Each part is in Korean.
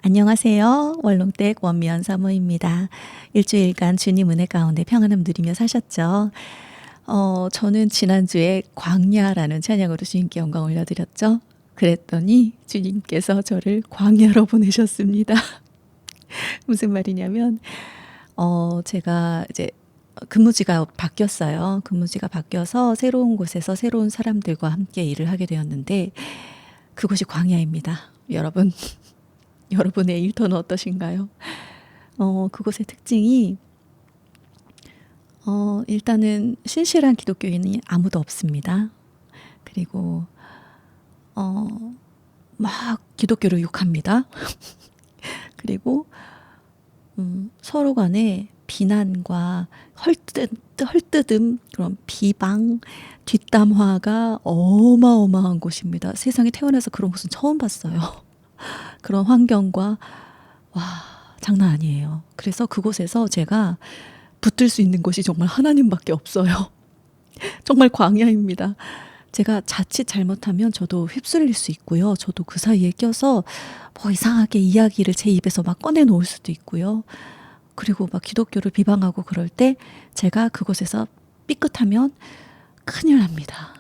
안녕하세요. 월롱댁 원미연 사모입니다. 일주일간 주님 은혜 가운데 평안함 누리며 사셨죠? 저는 지난주에 광야라는 찬양으로 주님께 영광 올려드렸죠. 그랬더니 주님께서 저를 광야로 보내셨습니다. 무슨 말이냐면 제가 이제 근무지가 바뀌었어요. 근무지가 바뀌어서 새로운 곳에서 새로운 사람들과 함께 일을 하게 되었는데 그곳이 광야입니다. 여러분, 여러분의 일터는 어떠신가요? 그곳의 특징이 일단은 신실한 기독교인이 아무도 없습니다. 그리고 막 기독교를 욕합니다. 그리고 서로 간에 비난과 헐뜯음, 그런 비방, 뒷담화가 어마어마한 곳입니다. 세상에 태어나서 그런 곳은 처음 봤어요. 그런 환경과 와, 장난 아니에요. 그래서 그곳에서 제가 붙들 수 있는 곳이 정말 하나님밖에 없어요. 정말 광야입니다. 제가 자칫 잘못하면 저도 휩쓸릴 수 있고요. 저도 그 사이에 껴서 뭐 이상하게 이야기를 제 입에서 막 꺼내놓을 수도 있고요. 그리고 막 기독교를 비방하고 그럴 때 제가 그곳에서 삐끗하면 큰일 납니다.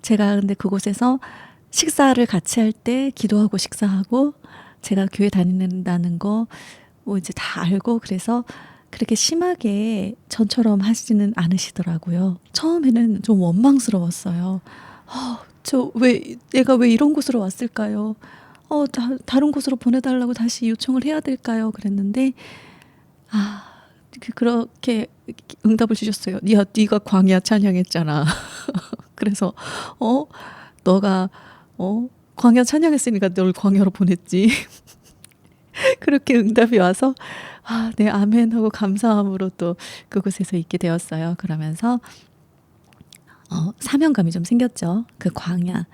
제가 근데 그곳에서 식사를 같이 할 때 기도하고 식사하고 제가 교회 다닌다는 거 뭐 이제 다 알고 그래서 그렇게 심하게 전처럼 하시지는 않으시더라고요. 처음에는 좀 원망스러웠어요. 내가 왜 이런 곳으로 왔을까요? 다른 곳으로 보내달라고 다시 요청을 해야 될까요? 그랬는데, 그렇게 응답을 주셨어요. 네가 광야 찬양했잖아. 그래서, 너가, 광야 찬양했으니까 널 광야로 보냈지. 그렇게 응답이 와서 네, 아멘 하고 감사함으로 또 그곳에서 있게 되었어요. 그러면서 사명감이 좀 생겼죠. 그 광야.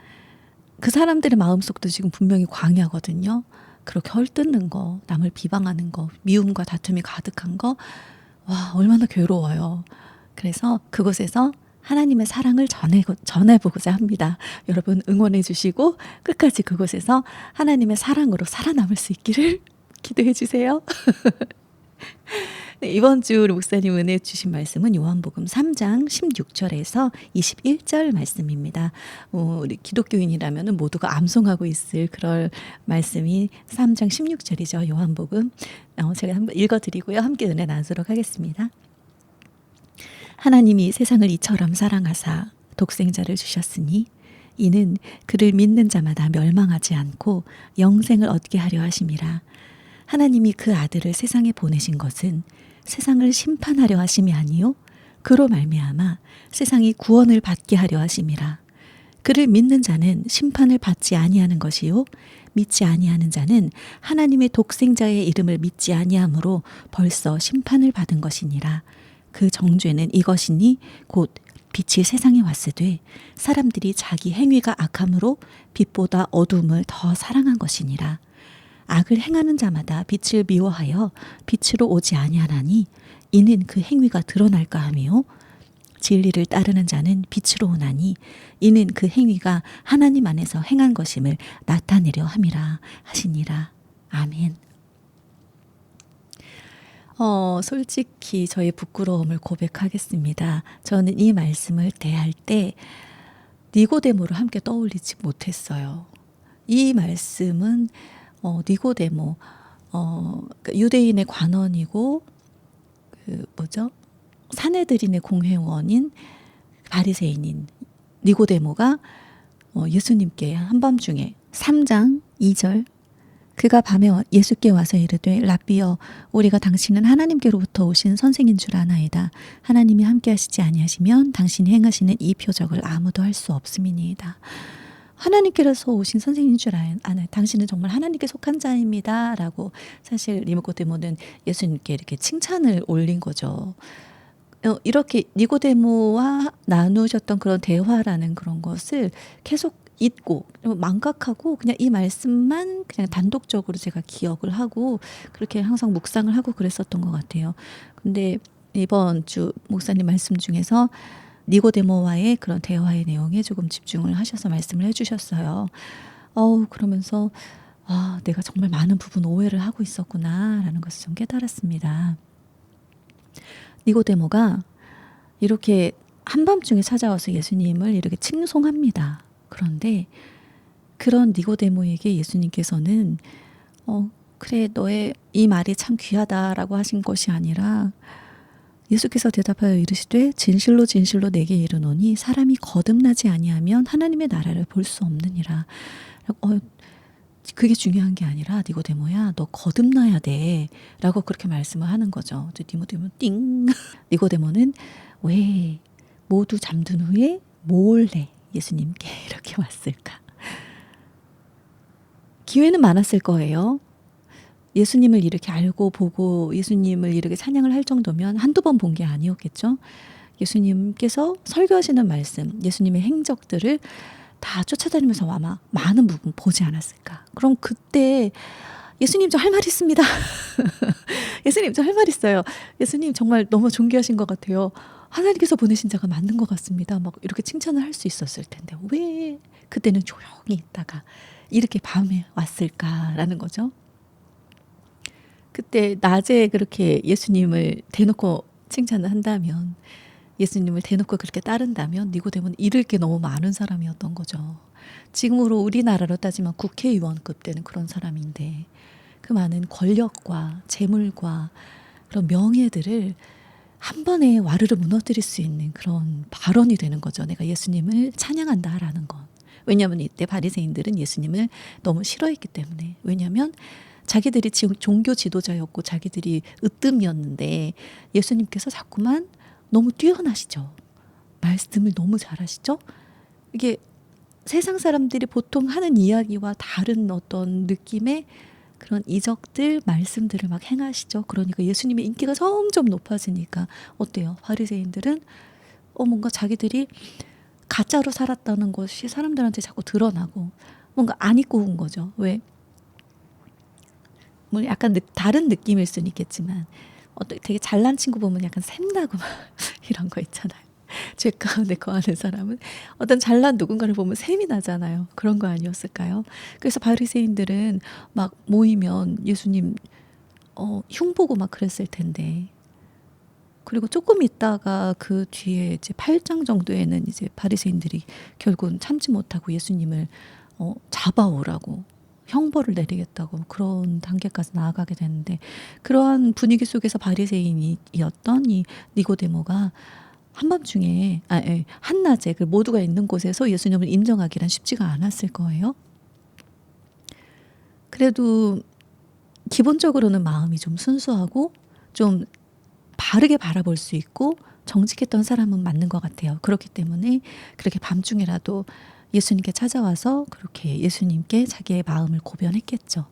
그 사람들의 마음속도 지금 분명히 광야거든요. 그렇게 헐뜯는 거, 남을 비방하는 거, 미움과 다툼이 가득한 거, 와, 얼마나 괴로워요. 그래서 그곳에서 하나님의 사랑을 전해보고자 합니다. 여러분 응원해 주시고 끝까지 그곳에서 하나님의 사랑으로 살아남을 수 있기를 기도해 주세요. 네, 이번 주 우리 목사님 은혜 주신 말씀은 요한복음 3장 16절에서 21절 말씀입니다. 우리 기독교인이라면 모두가 암송하고 있을 그럴 말씀이 3장 16절이죠. 요한복음. 제가 한번 읽어드리고요. 함께 은혜 나누도록 하겠습니다. 하나님이 세상을 이처럼 사랑하사 독생자를 주셨으니 이는 그를 믿는 자마다 멸망하지 않고 영생을 얻게 하려 하심이라. 하나님이 그 아들을 세상에 보내신 것은 세상을 심판하려 하심이 아니요 그로 말미암아 세상이 구원을 받게 하려 하심이라. 그를 믿는 자는 심판을 받지 아니하는 것이요 믿지 아니하는 자는 하나님의 독생자의 이름을 믿지 아니하므로 벌써 심판을 받은 것이니라. 그 정죄는 이것이니 곧 빛이 세상에 왔으되 사람들이 자기 행위가 악함으로 빛보다 어둠을 더 사랑한 것이니라. 악을 행하는 자마다 빛을 미워하여 빛으로 오지 아니하나니 이는 그 행위가 드러날까 하며 진리를 따르는 자는 빛으로 오나니 이는 그 행위가 하나님 안에서 행한 것임을 나타내려 함이라 하시니라. 아멘. 솔직히 저의 부끄러움을 고백하겠습니다. 저는 이 말씀을 대할 때 니고데모를 함께 떠올리지 못했어요. 이 말씀은 니고데모, 그러니까 유대인의 관원이고 사내들인의 공회원인 바리새인인 니고데모가 예수님께 한밤중에 3장 2절 그가 밤에 예수께 와서 이르되 라삐여 우리가 당신은 하나님께로부터 오신 선생인 줄 아나이다. 하나님이 함께 하시지 아니하시면 당신이 행하시는 이 표적을 아무도 할 수 없음이니이다. 하나님께로서 오신 선생인 줄 아나요. 당신은 정말 하나님께 속한 자입니다. 라고 사실 니고데모는 예수님께 이렇게 칭찬을 올린 거죠. 이렇게 니고데모와 나누셨던 그런 대화라는 그런 것을 계속 잊고 망각하고 그냥 이 말씀만 그냥 단독적으로 제가 기억을 하고 그렇게 항상 묵상을 하고 그랬었던 것 같아요. 근데 이번 주 목사님 말씀 중에서 니고데모와의 그런 대화의 내용에 조금 집중을 하셔서 말씀을 해주셨어요. 그러면서 내가 정말 많은 부분 오해를 하고 있었구나라는 것을 좀 깨달았습니다. 니고데모가 이렇게 한밤중에 찾아와서 예수님을 이렇게 칭송합니다. 그런데 그런 니고데모에게 예수님께서는 그래 너의 이 말이 참 귀하다라고 하신 것이 아니라 예수께서 대답하여 이르시되 진실로 진실로 내게 이르노니 사람이 거듭나지 아니하면 하나님의 나라를 볼 수 없느니라. 그게 중요한 게 아니라 니고데모야 너 거듭나야 돼 라고 그렇게 말씀을 하는 거죠. 니고데모 띵. 니고데모는 왜 모두 잠든 후에 몰래 예수님께 이렇게 왔을까? 기회는 많았을 거예요. 예수님을 이렇게 알고 보고 예수님을 이렇게 찬양을 할 정도면 한두 번 본 게 아니었겠죠. 예수님께서 설교하시는 말씀, 예수님의 행적들을 다 쫓아다니면서 아마 많은 부분 보지 않았을까. 그럼 그때 예수님 저 할 말 있습니다. 예수님 저 할 말 있어요. 예수님 정말 너무 존귀하신 것 같아요. 하나님께서 보내신 자가 맞는 것 같습니다. 막 이렇게 칭찬을 할 수 있었을 텐데 왜 그때는 조용히 있다가 이렇게 밤에 왔을까라는 거죠. 그때 낮에 그렇게 예수님을 대놓고 칭찬을 한다면, 예수님을 대놓고 그렇게 따른다면 니고데모는 잃을 게 너무 많은 사람이었던 거죠. 지금으로 우리나라로 따지면 국회의원급 되는 그런 사람인데 그 많은 권력과 재물과 그런 명예들을 한 번에 와르르 무너뜨릴 수 있는 그런 발언이 되는 거죠. 내가 예수님을 찬양한다라는 건. 왜냐하면 이때 바리새인들은 예수님을 너무 싫어했기 때문에. 왜냐하면 자기들이 종교 지도자였고 자기들이 으뜸이었는데 예수님께서 자꾸만 너무 뛰어나시죠. 말씀을 너무 잘하시죠. 이게 세상 사람들이 보통 하는 이야기와 다른 어떤 느낌의 그런 이적들, 말씀들을 막 행하시죠. 그러니까 예수님의 인기가 점점 높아지니까 어때요? 바리새인들은 뭔가 자기들이 가짜로 살았다는 것이 사람들한테 자꾸 드러나고 뭔가 안 입고 온 거죠. 왜? 뭐 약간 다른 느낌일 수는 있겠지만 되게 잘난 친구 보면 약간 샘나고 막 이런 거 있잖아요. 죄 가운데 거하는 사람은 어떤 잘난 누군가를 보면 샘이 나잖아요. 그런 거 아니었을까요? 그래서 바리새인들은 막 모이면 예수님 흉보고 막 그랬을 텐데, 그리고 조금 있다가 그 뒤에 이제 8장 정도에는 이제 바리새인들이 결국은 참지 못하고 예수님을 잡아오라고 형벌을 내리겠다고 그런 단계까지 나아가게 되는데, 그러한 분위기 속에서 바리새인이었던 이 니고데모가 한밤중에 한낮에 그 모두가 있는 곳에서 예수님을 인정하기란 쉽지가 않았을 거예요. 그래도 기본적으로는 마음이 좀 순수하고 좀 바르게 바라볼 수 있고 정직했던 사람은 맞는 것 같아요. 그렇기 때문에 그렇게 밤중에라도 예수님께 찾아와서 그렇게 예수님께 자기의 마음을 고변했겠죠.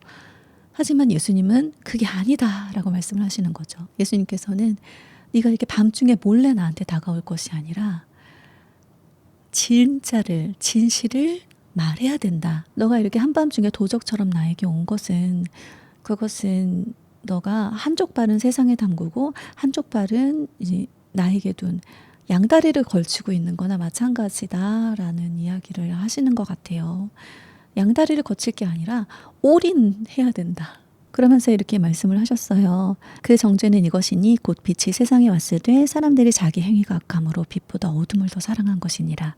하지만 예수님은 그게 아니다라고 말씀을 하시는 거죠. 예수님께서는 네가 이렇게 밤중에 몰래 나한테 다가올 것이 아니라 진실을 말해야 된다. 너가 이렇게 한밤중에 도적처럼 나에게 온 것은, 그것은 너가 한쪽 발은 세상에 담그고 한쪽 발은 이제 나에게 둔 양다리를 걸치고 있는 거나 마찬가지다라는 이야기를 하시는 것 같아요. 양다리를 거칠 게 아니라 올인해야 된다. 그러면서 이렇게 말씀을 하셨어요. 그 정죄는 이것이니 곧 빛이 세상에 왔을 때 사람들이 자기 행위가 악함으로 빛보다 어둠을 더 사랑한 것이니라.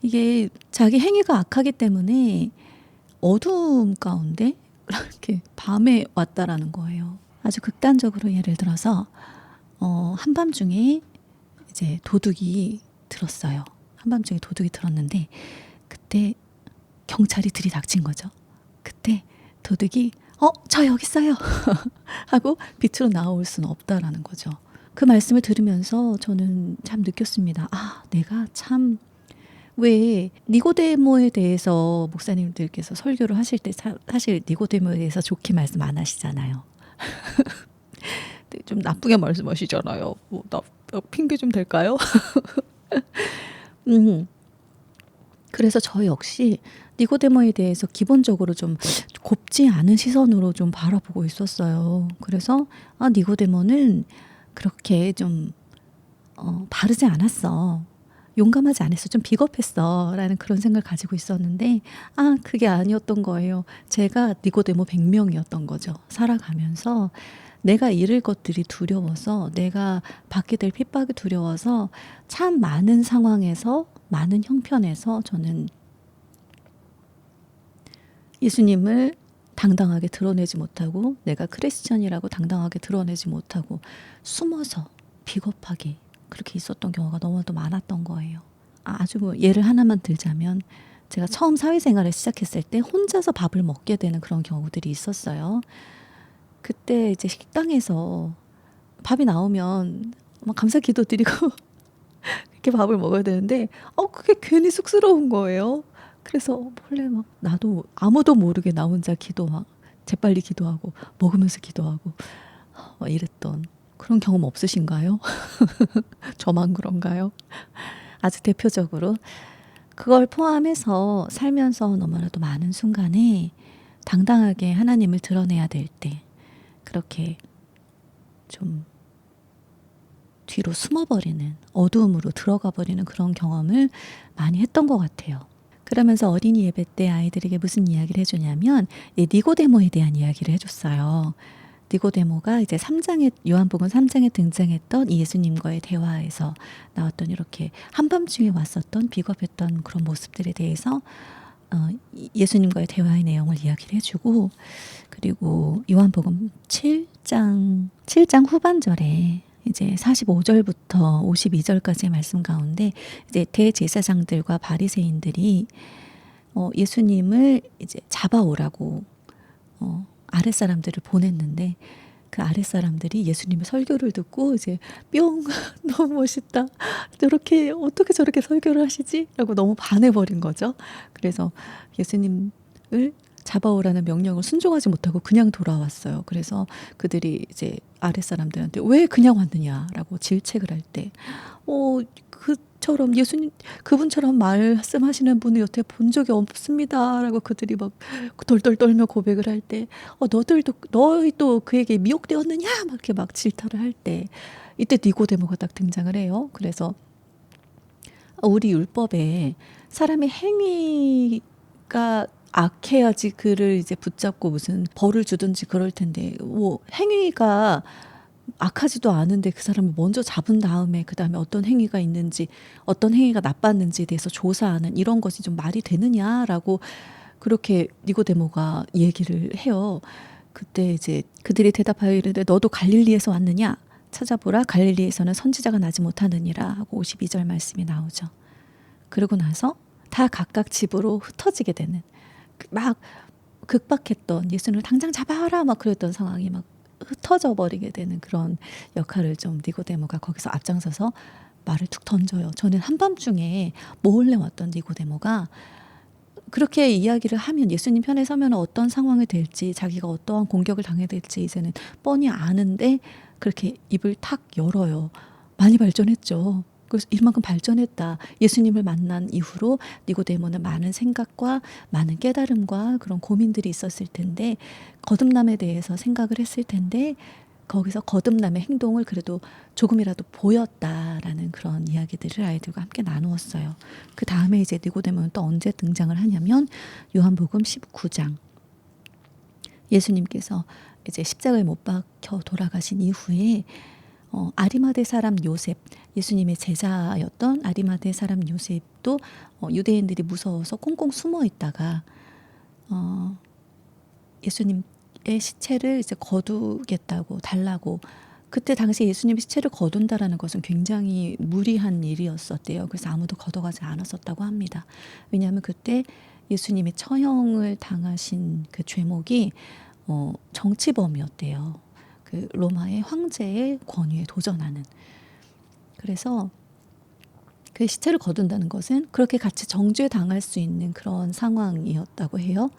이게 자기 행위가 악하기 때문에 어둠 가운데 이렇게 밤에 왔다라는 거예요. 아주 극단적으로 예를 들어서 한밤중에 이제 도둑이 들었어요. 한밤중에 도둑이 들었는데 그때 경찰이 들이닥친 거죠. 그때 도둑이 저 여기 있어요 하고 빛으로 나올 수는 없다라는 거죠. 그 말씀을 들으면서 저는 참 느꼈습니다. 내가 참, 왜 니고데모에 대해서 목사님들께서 설교를 하실 때 사실 니고데모에 대해서 좋게 말씀 안 하시잖아요. 좀 나쁘게 말씀하시잖아요. 나 핑계 좀 될까요? 그래서 저 역시 니고데모에 대해서 기본적으로 좀 곱지 않은 시선으로 좀 바라보고 있었어요. 그래서 니고데모는 그렇게 좀 바르지 않았어. 용감하지 않았어. 좀 비겁했어. 라는 그런 생각을 가지고 있었는데, 그게 아니었던 거예요. 제가 니고데모 100명이었던 거죠. 살아가면서 내가 잃을 것들이 두려워서, 내가 받게 될 핍박이 두려워서 참 많은 상황에서, 많은 형편에서 저는 예수님을 당당하게 드러내지 못하고, 내가 크리스천이라고 당당하게 드러내지 못하고 숨어서 비겁하게 그렇게 있었던 경우가 너무도 많았던 거예요. 아주 뭐 예를 하나만 들자면, 제가 처음 사회생활을 시작했을 때 혼자서 밥을 먹게 되는 그런 경우들이 있었어요. 그때 이제 식당에서 밥이 나오면 막 감사 기도드리고 이렇게 밥을 먹어야 되는데, 그게 괜히 쑥스러운 거예요. 그래서 원래 막 나도 아무도 모르게 나 혼자 기도 막 재빨리 기도하고 먹으면서 기도하고 막 이랬던 그런 경험 없으신가요? 저만 그런가요? 아주 대표적으로 그걸 포함해서 살면서 너무나도 많은 순간에 당당하게 하나님을 드러내야 될 때 그렇게 좀 뒤로 숨어버리는, 어두움으로 들어가 버리는 그런 경험을 많이 했던 것 같아요. 그러면서 어린이 예배 때 아이들에게 무슨 이야기를 해주냐면 이 니고데모에 대한 이야기를 해줬어요. 니고데모가 이제 3장에, 요한복음 3장에 등장했던 이 예수님과의 대화에서 나왔던 이렇게 한밤중에 왔었던 비겁했던 그런 모습들에 대해서 예수님과의 대화의 내용을 이야기를 해주고, 그리고 요한복음 7장 후반절에 이제 45절부터 52절까지의 말씀 가운데 이제 대제사장들과 바리새인들이 예수님을 이제 잡아오라고 아랫사람들을 보냈는데, 그 아랫사람들이 예수님의 설교를 듣고 이제 뿅 너무 멋있다. 어떻게 저렇게 설교를 하시지? 라고 너무 반해버린 거죠. 그래서 예수님을 잡아오라는 명령을 순종하지 못하고 그냥 돌아왔어요. 그래서 그들이 이제 아랫사람들한테 왜 그냥 왔느냐라고 질책을 할 때, 그분처럼 말씀하시는 분을 여태 본 적이 없습니다라고 그들이 막 덜덜 떨며 고백을 할 때, 너희 또 그에게 미혹되었느냐 막 이렇게 막 질타를 할 때, 이때 니고데모가 딱 등장을 해요. 그래서 우리 율법에 사람의 행위가 악해야지 그를 이제 붙잡고 무슨 벌을 주든지 그럴 텐데, 뭐 행위가 악하지도 않은데 그 사람을 먼저 잡은 다음에 그 다음에 어떤 행위가 있는지, 어떤 행위가 나빴는지에 대해서 조사하는 이런 것이 좀 말이 되느냐라고 그렇게 니고데모가 얘기를 해요. 그때 이제 그들이 대답하여 이르되 너도 갈릴리에서 왔느냐? 찾아보라, 갈릴리에서는 선지자가 나지 못하느니라 하고 52절 말씀이 나오죠. 그러고 나서 다 각각 집으로 흩어지게 되는, 막 극박했던, 예수님을 당장 잡아라 막 그랬던 상황이 막 흩어져 버리게 되는 그런 역할을 좀 니고데모가 거기서 앞장서서 말을 툭 던져요. 저는 한밤중에 몰래 왔던 니고데모가 그렇게 이야기를 하면, 예수님 편에 서면 어떤 상황이 될지, 자기가 어떠한 공격을 당해야 될지 이제는 뻔히 아는데 그렇게 입을 탁 열어요. 많이 발전했죠. 그래서 이만큼 발전했다. 예수님을 만난 이후로 니고데모는 많은 생각과 많은 깨달음과 그런 고민들이 있었을 텐데, 거듭남에 대해서 생각을 했을 텐데, 거기서 거듭남의 행동을 그래도 조금이라도 보였다라는 그런 이야기들을 아이들과 함께 나누었어요. 그 다음에 이제 니고데모는 또 언제 등장을 하냐면 요한복음 19장, 예수님께서 이제 십자가에 못 박혀 돌아가신 이후에 아리마대 사람 요셉, 예수님의 제자였던 아리마대 사람 요셉도 유대인들이 무서워서 꽁꽁 숨어 있다가 예수님의 시체를 이제 거두겠다고 달라고, 그때 당시 예수님의 시체를 거둔다라는 것은 굉장히 무리한 일이었었대요. 그래서 아무도 걷어가지 않았었다고 합니다. 왜냐하면 그때 예수님의 처형을 당하신 그 죄목이 정치범이었대요. 그 로마의 황제의 권위에 도전하는. 그래서 그 시체를 거둔다는 것은 그렇게 같이 정죄 당할 수 있는 그런 상황이었다고 해요.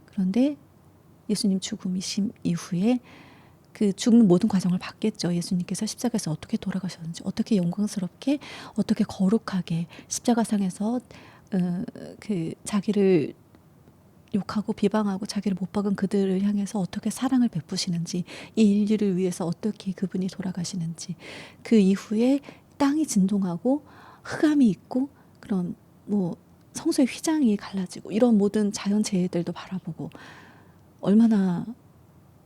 그런데 예수님 죽음이심 이후에 그 죽는 모든 과정을 봤겠죠. 예수님께서 십자가에서 어떻게 돌아가셨는지, 어떻게 영광스럽게, 어떻게 거룩하게 십자가상에서 그 자기를 욕하고 비방하고 자기를 못 박은 그들을 향해서 어떻게 사랑을 베푸시는지, 이 인류를 위해서 어떻게 그분이 돌아가시는지, 그 이후에 땅이 진동하고 흑암이 있고 그런 뭐 성소의 휘장이 갈라지고 이런 모든 자연재해들도 바라보고 얼마나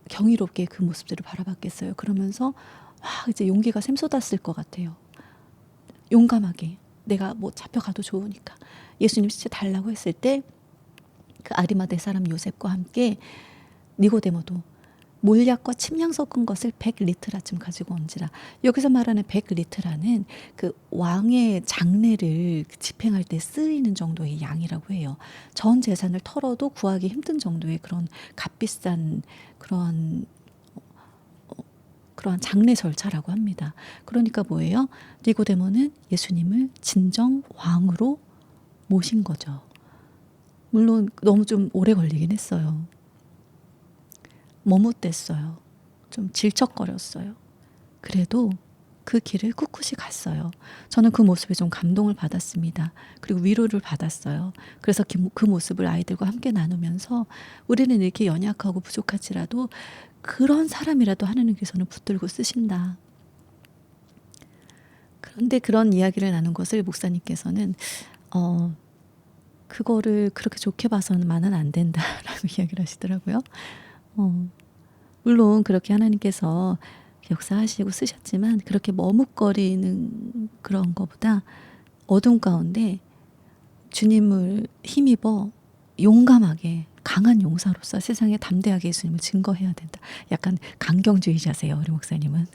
경이롭게 그 모습들을 바라봤겠어요. 그러면서 와 이제 용기가 샘솟았을 것 같아요. 용감하게 내가 뭐 잡혀가도 좋으니까 예수님 시체 달라고 했을 때 그 아리마대 사람 요셉과 함께 니고데모도 몰약과 침향 섞은 것을 100리트라쯤 가지고 온지라. 여기서 말하는 100리트라는 그 왕의 장례를 집행할 때 쓰이는 정도의 양이라고 해요. 전 재산을 털어도 구하기 힘든 정도의 그런 값비싼 그런 그러한 장례 절차라고 합니다. 그러니까 뭐예요? 니고데모는 예수님을 진정 왕으로 모신 거죠. 물론 너무 좀 오래 걸리긴 했어요. 머뭇댔어요. 좀 질척거렸어요. 그래도 그 길을 꿋꿋이 갔어요. 저는 그 모습에 좀 감동을 받았습니다. 그리고 위로를 받았어요. 그래서 그 모습을 아이들과 함께 나누면서 우리는 이렇게 연약하고 부족할지라도 그런 사람이라도 하나님께서는 붙들고 쓰신다. 그런데 그런 이야기를 나눈 것을 목사님께서는 그거를 그렇게 좋게 봐서만은 안 된다라고 이야기를 하시더라고요. 물론 그렇게 하나님께서 역사하시고 쓰셨지만 그렇게 머뭇거리는 그런 것보다 어둠 가운데 주님을 힘입어 용감하게 강한 용사로서 세상에 담대하게 예수님을 증거해야 된다. 약간 강경주의자세요, 우리 목사님은.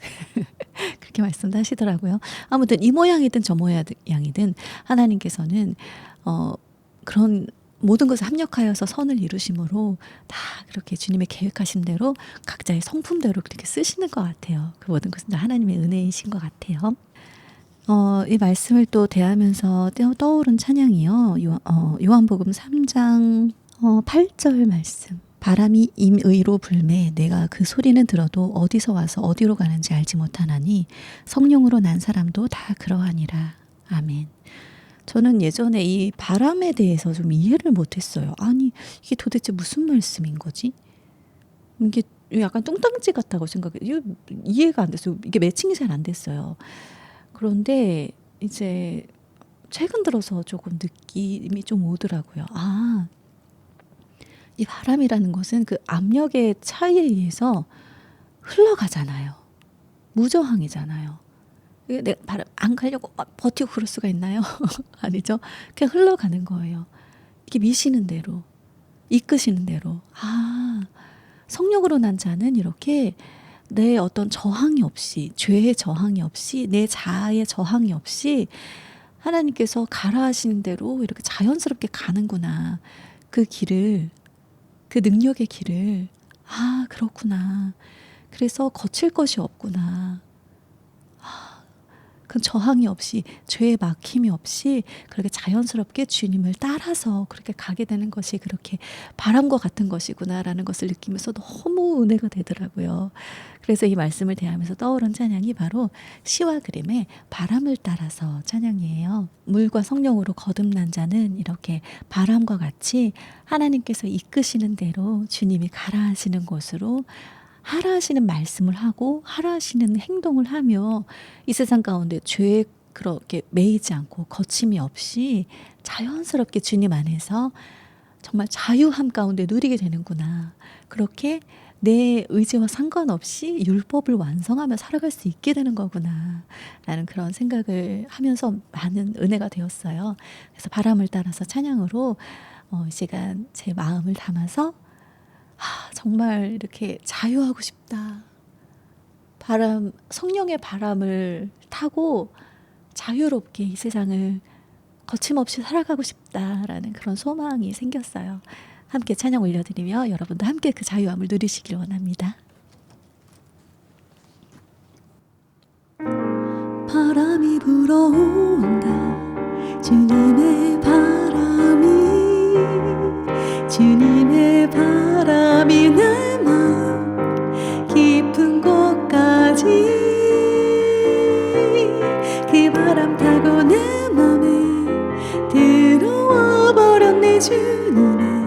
그렇게 말씀도 하시더라고요. 아무튼 이 모양이든 저 모양이든 하나님께서는 그런 모든 것을 합력하여서 선을 이루심으로 다 그렇게 주님의 계획하신 대로 각자의 성품대로 그렇게 쓰시는 것 같아요. 그 모든 것은 다 하나님의 은혜이신 것 같아요. 이 말씀을 또 대하면서 떠오른 찬양이요. 요한복음 3장 8절 말씀. 바람이 임의로 불매 내가 그 소리는 들어도 어디서 와서 어디로 가는지 알지 못하나니 성령으로 난 사람도 다 그러하니라. 아멘. 저는 예전에 이 바람에 대해서 좀 이해를 못했어요. 아니 이게 도대체 무슨 말씀인 거지? 이게 약간 뚱땅지 같다고 생각해요. 이해가 안 됐어요. 이게 매칭이 잘 안 됐어요. 그런데 이제 최근 들어서 조금 느낌이 좀 오더라고요. 이 바람이라는 것은 그 압력의 차이에 의해서 흘러가잖아요. 무저항이잖아요. 내가 바람 안 가려고 막 버티고 그럴 수가 있나요? 아니죠. 그냥 흘러가는 거예요. 이게 미시는 대로, 이끄시는 대로. 성령으로 난 자는 이렇게 내 어떤 저항이 없이, 죄의 저항이 없이, 내 자아의 저항이 없이 하나님께서 가라 하시는 대로 이렇게 자연스럽게 가는구나. 그 길을, 그 능력의 길을, 그렇구나. 그래서 거칠 것이 없구나. 그 저항이 없이, 죄의 막힘이 없이 그렇게 자연스럽게 주님을 따라서 그렇게 가게 되는 것이 그렇게 바람과 같은 것이구나라는 것을 느끼면서 너무 은혜가 되더라고요. 그래서 이 말씀을 대하면서 떠오른 찬양이 바로 시와 그림의 바람을 따라서 찬양이에요. 물과 성령으로 거듭난 자는 이렇게 바람과 같이 하나님께서 이끄시는 대로 주님이 가라 하시는 곳으로 하라 하시는 말씀을 하고 하라 하시는 행동을 하며 이 세상 가운데 죄에 그렇게 매이지 않고 거침이 없이 자연스럽게 주님 안에서 정말 자유함 가운데 누리게 되는구나. 그렇게 내 의지와 상관없이 율법을 완성하며 살아갈 수 있게 되는 거구나 라는 그런 생각을 하면서 많은 은혜가 되었어요. 그래서 바람을 따라서 찬양으로 이 시간 제 마음을 담아서 정말 이렇게 자유하고 싶다. 성령의 바람을 타고 자유롭게 이 세상을 거침없이 살아가고 싶다라는 그런 소망이 생겼어요. 함께 찬양 올려드리며 여러분도 함께 그 자유함을 누리시길 원합니다. 바람이 불어온다. 주님의 바람이 주님의 바람이 내 마음 깊은 곳까지 그 바람 타고 내 맘에 들어와 버렸네. 주님의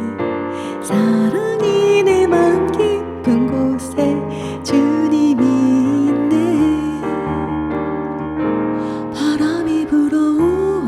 사랑이 내 마음 깊은 곳에 주님이 있네. 바람이 불어오네.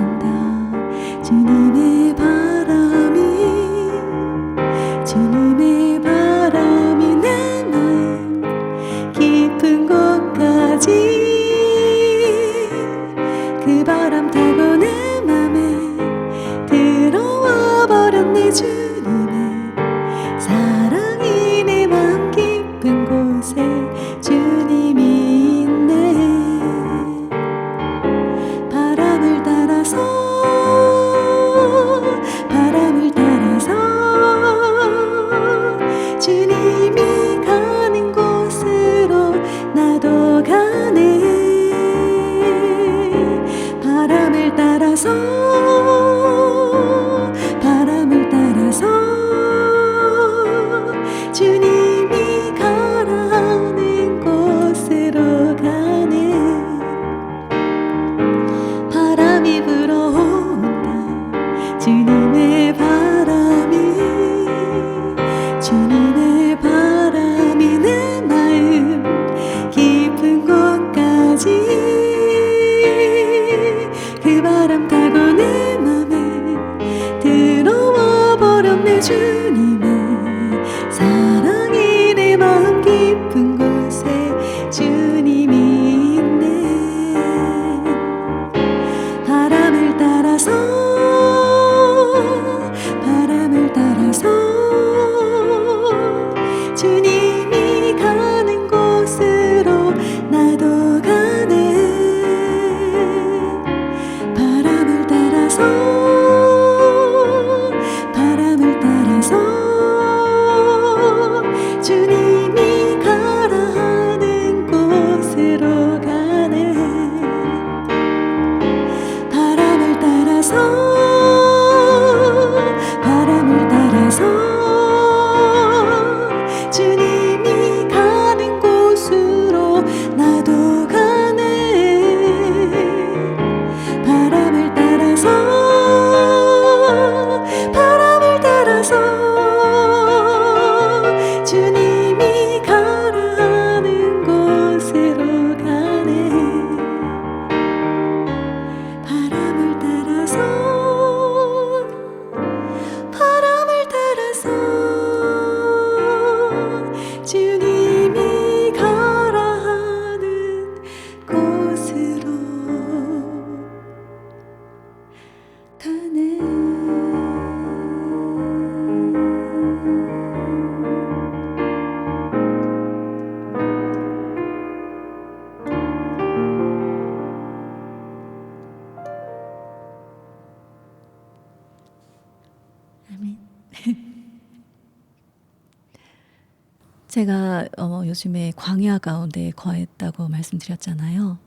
제가 요즘에 광야 가운데 거했다고 말씀드렸잖아요.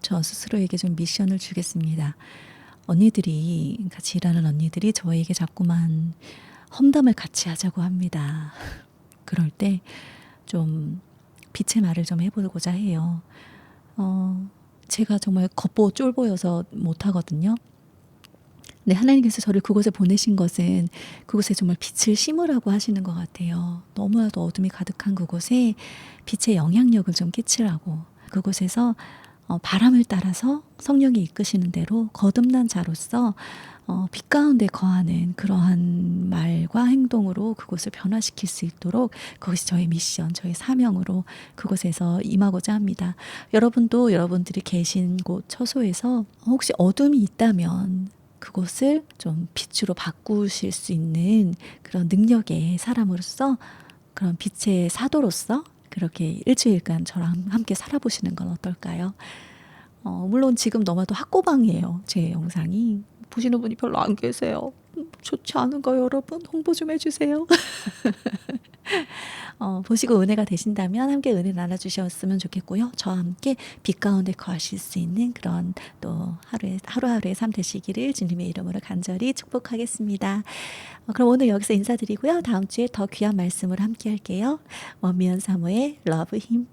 저 스스로에게 좀 미션을 주겠습니다. 언니들이, 같이 일하는 언니들이 저에게 자꾸만 험담을 같이 하자고 합니다. 그럴 때 좀 빛의 말을 좀 해보고자 해요. 제가 정말 겉보 쫄보여서 못하거든요. 근데 하나님께서 저를 그곳에 보내신 것은 그곳에 정말 빛을 심으라고 하시는 것 같아요. 너무나도 어둠이 가득한 그곳에 빛의 영향력을 좀 끼치라고. 그곳에서 바람을 따라서 성령이 이끄시는 대로 거듭난 자로서 빛 가운데 거하는 그러한 말과 행동으로 그곳을 변화시킬 수 있도록 그것이 저의 미션, 저의 사명으로 그곳에서 임하고자 합니다. 여러분도 여러분들이 계신 곳 처소에서 혹시 어둠이 있다면 그곳을 좀 빛으로 바꾸실 수 있는 그런 능력의 사람으로서, 그런 빛의 사도로서 그렇게 일주일간 저랑 함께 살아보시는 건 어떨까요? 물론 지금 너무나도 학고방이에요. 제 영상이. 보시는 분이 별로 안 계세요. 좋지 않은가요, 여러분? 홍보 좀 해주세요. 보시고 은혜가 되신다면 함께 은혜 나눠주셨으면 좋겠고요. 저와 함께 빛 가운데 거하실 수 있는 그런 또 하루하루의 삶 되시기를 주님의 이름으로 간절히 축복하겠습니다. 그럼 오늘 여기서 인사드리고요. 다음 주에 더 귀한 말씀으로 함께 할게요. 원미연 사모의 러브 힘.